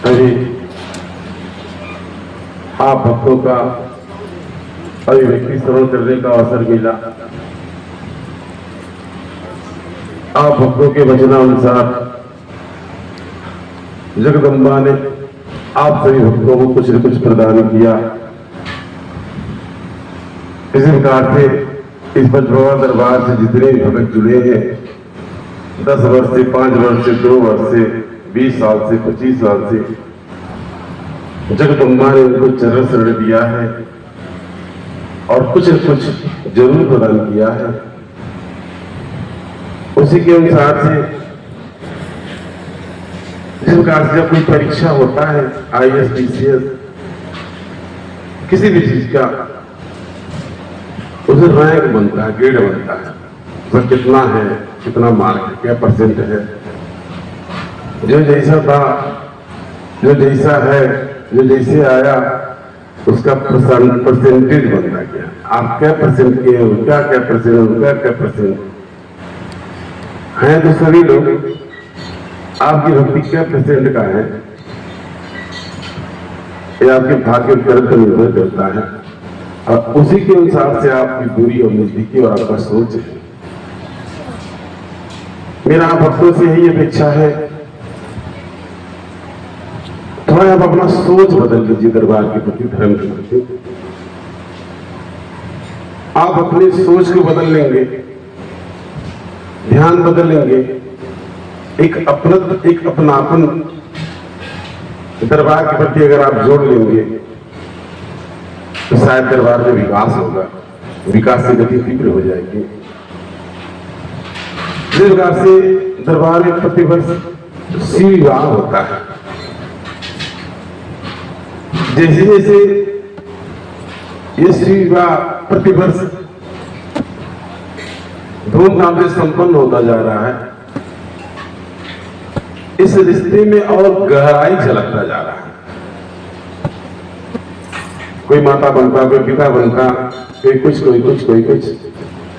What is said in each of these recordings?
अभी आप भक्तों का अभिव्यक्ति श्रवण करने का अवसर मिला। आप भक्तों के वचनानुसार जगदम्बा ने आप सभी भक्तों को कुछ न कुछ प्रदान किया। इसी प्रकार से इस पंचबाबा दरबार से जितने भी भक्त जुड़े हैं, 10 वर्ष से, 5 वर्ष से, 2 वर्ष से, 20 साल से, 25 साल से, जगदम्बा ने उनको चरण शरण दिया है और कुछ न कुछ जरूर प्रदान किया है। उसी के अनुसार से जिस प्रकार से जब कोई परीक्षा होता है, IAS, DCS, किसी भी चीज का उसे रैंक बनता है, ग्रेड बनता है, उसका कितना है, कितना मार्क है, क्या परसेंट है। जो जैसा था, जो जैसा है, जो जैसे आया, उसका परसेंटेज बनता गया। आप क्या परसेंट के हो, क्या परसेंट, उनका क्या परसेंट है। तो सभी लोग आपकी भक्ति क्या परसेंट का है, ये आपके भाग्य पर निर्भर करता है और उसी के अनुसार से आपकी दूरी और नजदीकी और आपका सोच है। मेरा आप भक्तों से यही अपेक्षा है, थोड़ा आप अपना सोच बदल लीजिए दरबार के प्रति, धर्म के प्रति। आप अपनी सोच को बदल लेंगे, ध्यान बदल लेंगे, एक अपनापन दरबार के प्रति अगर आप जोड़ लेंगे तो शायद दरबार में विकास होगा, विकास की गति तीव्र हो जाएगी। जिस प्रकार से दरबार में प्रतिवर्ष शिव विवाह होता है, जैसे जैसे ये शिव विवाह प्रतिवर्ष धूमधाम से संपन्न होता जा रहा है, इस रिश्ते में और गहराई झलकता जा रहा है। कोई माता बनता, कोई पिता बनता, कोई कुछ, कोई कुछ, कोई कुछ,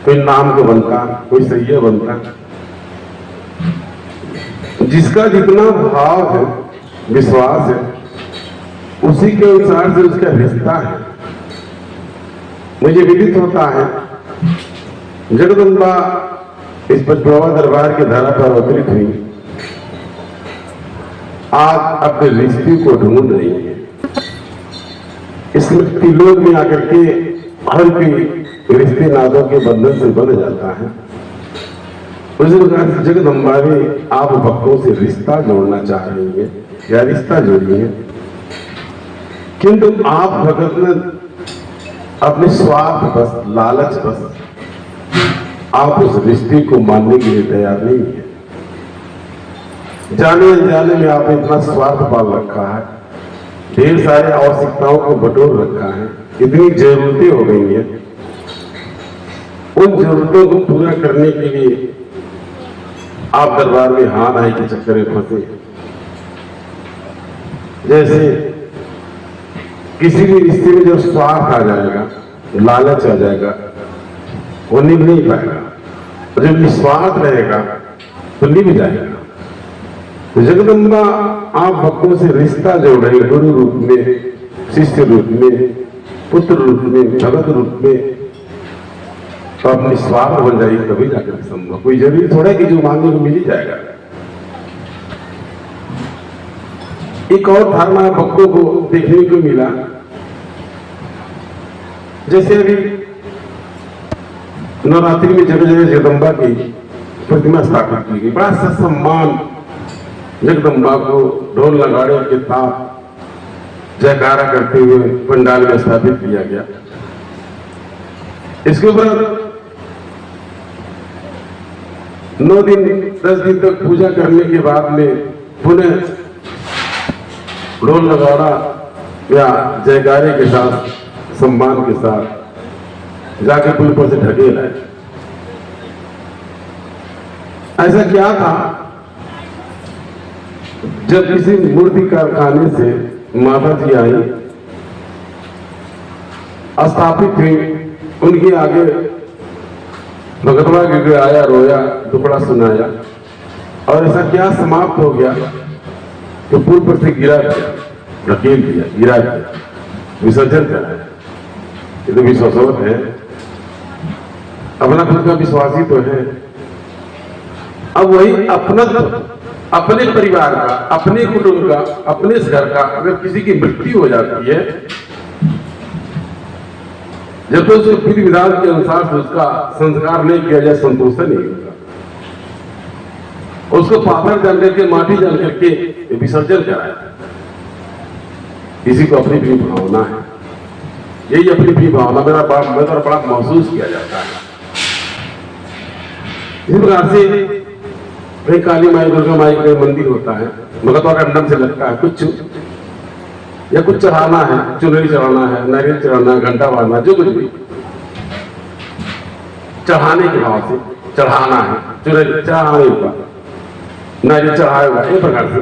कोई नाम को बनता, कोई सैया बनता। जिसका जितना भाव है, विश्वास है, उसी के अनुसार से उसका रिश्ता है। मुझे विदित होता है जगदम्बा इस पंचबाबा दरबार के धरा पर अवतरित हुई, आज अपने रिश्ते को ढूंढ रही है। स्मृति लोक में आकर के हर कोई रिश्ते नादों के बंधन से बन जाता है। उसी प्रकार से जगदम्बा भी आप भक्तों से रिश्ता जोड़ना चाह रही है या रिश्ता जोड़ी है, किंतु आप भगत ने अपने स्वार्थ बस, लालच बस, आप उस रिश्ते को मानने के लिए तैयार नहीं है। जाने अनजाने में आपने इतना स्वार्थ पाल रखा है, ढेर सारे आवश्यकताओं को बटोर रखा है, इतनी जरूरतें हो गई हैं। उन जरूरतों को पूरा करने के लिए आप दरबार में हाँ नाई के चक्कर में फंसे। जैसे किसी भी रिश्ते में जब स्वार्थ आ जाएगा, लालच आ जाएगा, वो निभ नहीं पाएगा। जब निस्वार्थ रहेगा तो निभ जाएगा। तो जगदम्बा आप भक्तों से रिश्ता जोड़ रहे, गुरु रूप में, शिष्य रूप में, पुत्र रूप में, भगत रूप में। तो अपनी स्वार्थ बन जाएगी, तभी जाकर संभव। कोई जरूरी थोड़ा कि जो मांगे को मिल ही जाएगा। एक और धारणा भक्तों को देखने को मिला, जैसे अभी नवरात्रि में जगह जगह जगदम्बा की प्रतिमा स्थापित की गई, बड़ा सा सम्मान जगदम्बा को ढोल नगाड़े के साथ जयकारा करते हुए पंडाल में स्थापित किया गया। इसके ऊपर 9 दिन 10 दिन तक पूजा करने के बाद में पुनः ढोल नगाड़ा या जयकारे के साथ, सम्मान के साथ जाके पुल पर से ढकेल आए। ऐसा क्या था, जब किसी मूर्ति कारखाने से माता जी आई, स्थापित हुई, उनके आगे भगतवा गिर आया, रोया, दुपड़ा सुनाया, और ऐसा क्या समाप्त हो गया तो पुल पर से गिरा दिया, ढकेल दिया, गिरा दिया, विसर्जन कराया। ये तो विश्वासवत है, अपना खुद का विश्वासी तो है। अब वही अपना अपने परिवार का, अपने कुटुंब का, अपने घर का अगर किसी की मृत्यु हो जाती है, जब तो उसके विधि विधान के अनुसार से उसका संस्कार नहीं किया जाए, संतोष नहीं होगा। उसको पाथर जान करके, माटी जान करके विसर्जन कराया। किसी को अपनी भी भावना है, यही अपनी भी भावना मेरा बड़ा महसूस किया जाता है। इस प्रकार से कहीं काली माई, दुर्गा माई का मंदिर होता है, मगर तो अंडम से लगता है कुछ या कुछ चढ़ाना है, चुनरी चढ़ाना है, नारियल चढ़ाना है, घंटा बांधना, जो कुछ भी चढ़ाने के भाव से चढ़ाना है, चुनरी चढ़ाने का, नारियल चढ़ाए हुआ, एक प्रकार से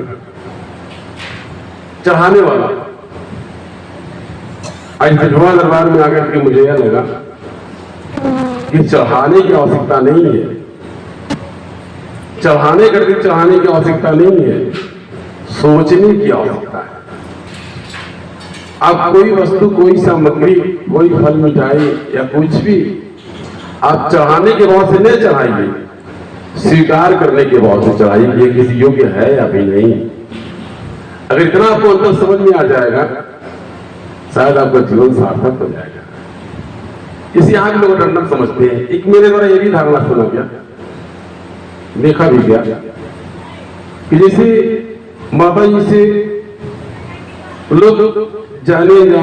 चढ़ाने वाला। आज भगवान दरबार में आकर के मुझे यह लगा कि चढ़ाने की आवश्यकता नहीं है, चढ़ाने करके चढ़ाने की आवश्यकता नहीं है, सोचने की आवश्यकता है। आप कोई वस्तु, कोई सामग्री, कोई फल, मिठाई या कुछ भी आप चढ़ाने के भाव से नहीं चढ़ाइए, स्वीकार करने के भाव से चढ़ाइए, किसी योग्य है या भी नहीं। अगर इतना आपको अंतर समझ में आ जाएगा, शायद आपका जीवन सार्थक हो जाएगा। इसी आगे लोग दंडक समझते हैं। एक मेरे द्वारा यह भी धारणा सुना गया, देखा भी गया कि जैसे माता जी से लोग जाने में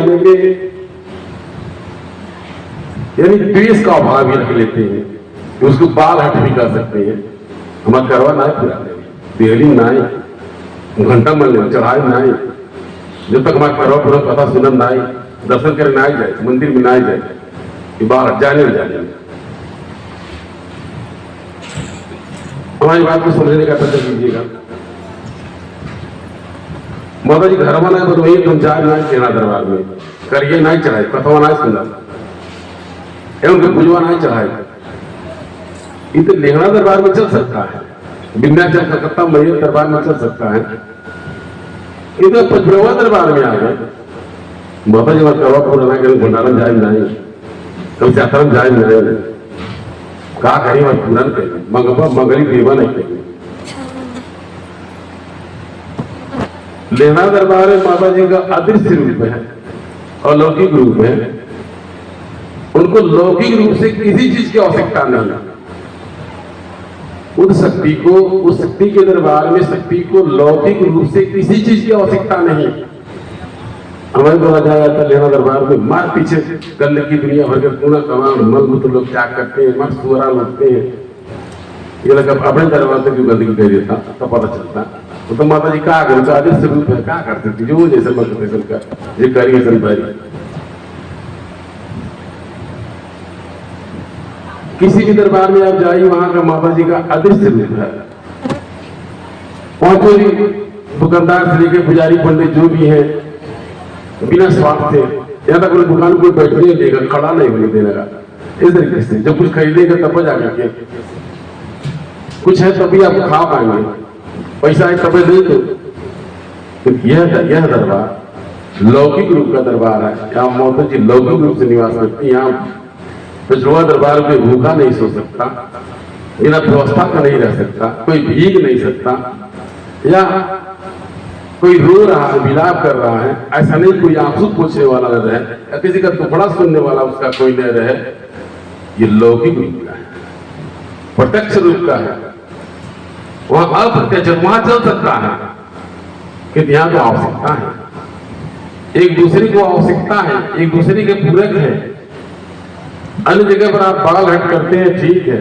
यानी द्वेष का अभाव भी रख लेते हैं कि उसको बाल हट भी कर सकते हैं। हमारा करवा ना है, देहली ना है, घंटा मन चढ़ाए ना है, जब तक हमारा करवा पूरा कथा सुनन ना है, दर्शन करने ना जाए, मंदिर में ना जाए, कि बाल हट जाने में जाने। हमारी बात को समझने का प्रयत्न कीजिएगा। माता जी घर बनाए तो वही तुम जाए ना चढ़ा दरबार में करिए, ना चढ़ाए, कथवा ना सुना, उनके पूजवा ना चढ़ाए। ये तो लेहड़ा दरबार में चल सकता है, विंध्याचल कलकत्ता मैया दरबार में चल सकता है। ये तो पचरवा दरबार में आ गए, माता जी करवा पूरा भंडारण जाए नहीं, कम यात्रा जाए नहीं, का करी और पूरन करें, मंगवा मंगली देवा नहीं करें। लेहड़ा दरबार में माता जी का अदृश्य रूप है और लौकिक रूप है। उनको लौकिक रूप से किसी चीज की आवश्यकता नहीं है। उस शक्ति के दरबार में शक्ति को लौकिक रूप से किसी चीज की आवश्यकता नहीं। हमारे बोला जाता लेहड़ा दरबार में मार पीछे गंद की दुनिया भर के पूरा कमाल मल मूत्र लोग क्या करते हैं, मस्त सुअरा लगते हैं। ये लगा अपने दरबार से क्यों गंदगी कर देता तो पता चलता। तो माता जी कहा गए तो आदित्य रूप है, क्या करते थे जो जैसे मत ये करिए संभारी। किसी भी दरबार में आप जाइए, वहां का माता जी का अदृश्य रूप है। पांचों भी दुकानदार से लेकर पुजारी पंडित जो भी है, बिना स्वार्थ से यहाँ तक दुकान को बैठने देगा, खड़ा नहीं होने देने का। इस तरीके से जब कुछ खरीदेगा तब जाकर कुछ है तभी आप खा पाएंगे, पैसा है तब नहीं। तो यह दरबार लौकिक रूप का दरबार है। यहाँ माता जी लौकिक रूप से निवास करती है। यहाँ पिछड़वा दरबार में भूखा नहीं सो सकता, बिना व्यवस्था का नहीं रह सकता, कोई भीग नहीं सकता, या कोई रो रहा है, विलाप कर रहा है, ऐसा नहीं कोई आंसू पूछने वाला न रहे, या किसी का टुकड़ा सुनने वाला उसका कोई न रहे। ये लौकिक रूप का है, प्रत्यक्ष रूप का है। वहां अप्रत्यक्ष वहां चल सकता है कि यहाँ तो आवश्यकता है, एक दूसरे को आवश्यकता है, एक दूसरे के पूरक है। अन्य जगह पर आप बाल हट करते हैं, ठीक है,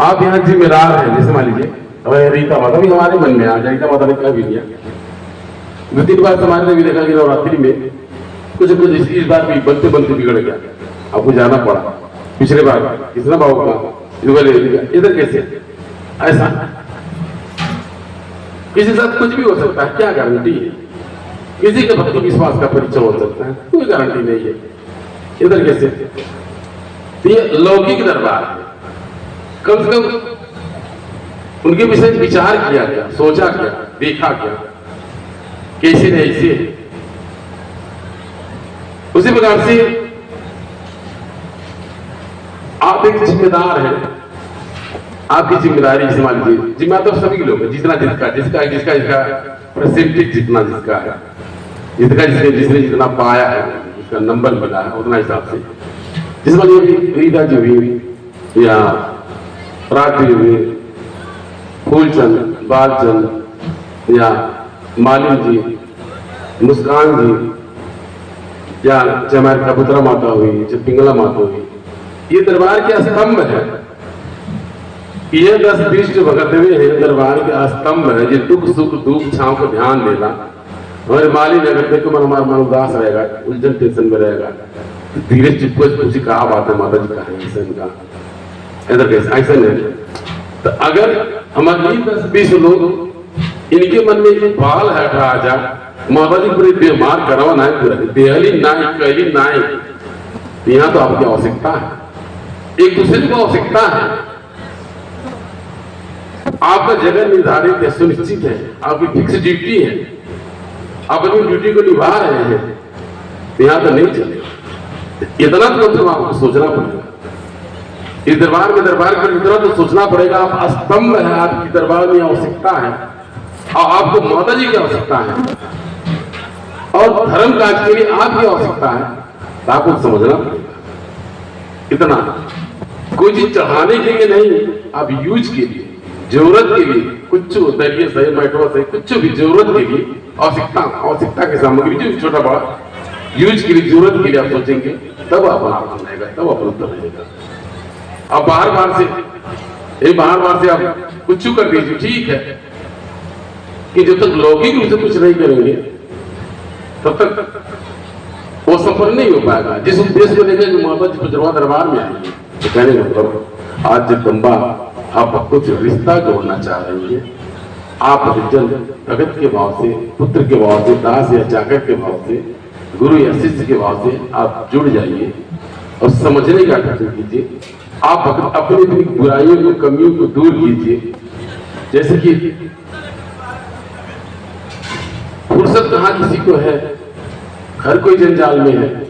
आप यहाँ जिम्मेदार हैं। जैसे मान लीजिए रीता माता भी हमारे मन में आ जाए, रीता माता ने क्या भी दिया। 2-3 बार समाज ने भी देखा कि नवरात्रि में कुछ इस बार भी बनते बनते बिगड़ गया, आपको जाना पड़ा। पिछले बार कितना भाव का इधर कैसे ऐसा, किसी साथ कुछ भी हो सकता है, क्या गारंटी है? किसी के भक्ति विश्वास का परिचय हो सकता है, कोई गारंटी नहीं है। इधर कैसे? ये लौकिक दरबार है। कम से कम उनके विषय विचार किया गया, सोचा गया, देखा गया, कैसे न ऐसे। उसी प्रकार से आप एक जिम्मेदार हैं, आपकी जिम्मेदारी मान लीजिए, जिम्मेदार तो सभी लोग हैं, जितना जिसका जिसका जिसका जिसका परसेंटेज जितना जिसका है, जिसने जितना पाया है, उसका नंबर मिला है, उतना हिसाब से जिसमें रीता जी हुई या प्राची हुई, फूलचंद, बालचंद या मालिन जी, मुस्कान जी या चाहे हमारी कबूतरा माता हुई, चाहे पिंगला माता हुई, ये दरबार के स्तंभ है। ये 10-20 जो भगत हुए हैं दरबार के स्तंभ है, जो दुख सुख दुख छाव को ध्यान देना। हमारे मालिन अगर देखो हमारा मन उदास रहेगा, उलझन टेंशन में रहेगा, तो धीरे चुप पूछी कहा बात है माता जी कहा ऐसा इनका इधर कैसे ऐसा नहीं। तो अगर हमारे 10-20 लोग इनके मन में एक बाल हट रहा जा, माता जी पूरी बीमार करवा ना पूरा देहली ना कहली ना, यहाँ तो आपकी आवश्यकता है, एक दूसरे को आवश्यकता है। आपका जगह निर्धारित है, सुनिश्चित है, आपकी फिक्स ड्यूटी है, आप अपनी ड्यूटी को निभा रहे हैं, यहाँ तो नहीं चलेगा। इतना तो आपको सोचना पड़ेगा, इस दरबार में दरबार पर इतना तो सोचना पड़ेगा। आप स्तंभ है, आपकी दरबार में आवश्यकता है और आपको माता जी की आवश्यकता है और धर्म काज के लिए आपकी आवश्यकता है, तो आपको समझना पड़ेगा। इतना कोई चीज चढ़ाने के लिए नहीं, आप यूज के लिए, जरूरत के लिए, कुछ दरिया सही मैटवा सही, कुछ भी जरूरत के लिए आवश्यकता की सामग्री जो छोटा बड़ा यूज के लिए, जरूरत के लिए आप सोचेंगे, तब आप रहेगा, तब आप उत्तर रहेगा। अब बाहर से आप कुछ कर दीजिए, ठीक है, कि जब तक लौकिक रूप से कुछ नहीं करेंगे तब तक वो सफल नहीं हो पाएगा। जिस उद्देश्य को लेकर जो माता जी पचरवा दरबार में आएंगे, तो कहने का मतलब आज जगदम्बा आप कुछ रिश्ता जोड़ना चाह रही है, आप जन भगत के भाव से, पुत्र के भाव से, दास या चाकर के भाव से, गुरु या शिष्य के भाव से आप जुड़ जाइए और समझने का प्रयत्न कीजिए। आप अपनी अपनी बुराइयों को, कमियों को दूर कीजिए। जैसे कि फुर्सत कहाँ किसी को है, हर कोई जंजाल में है,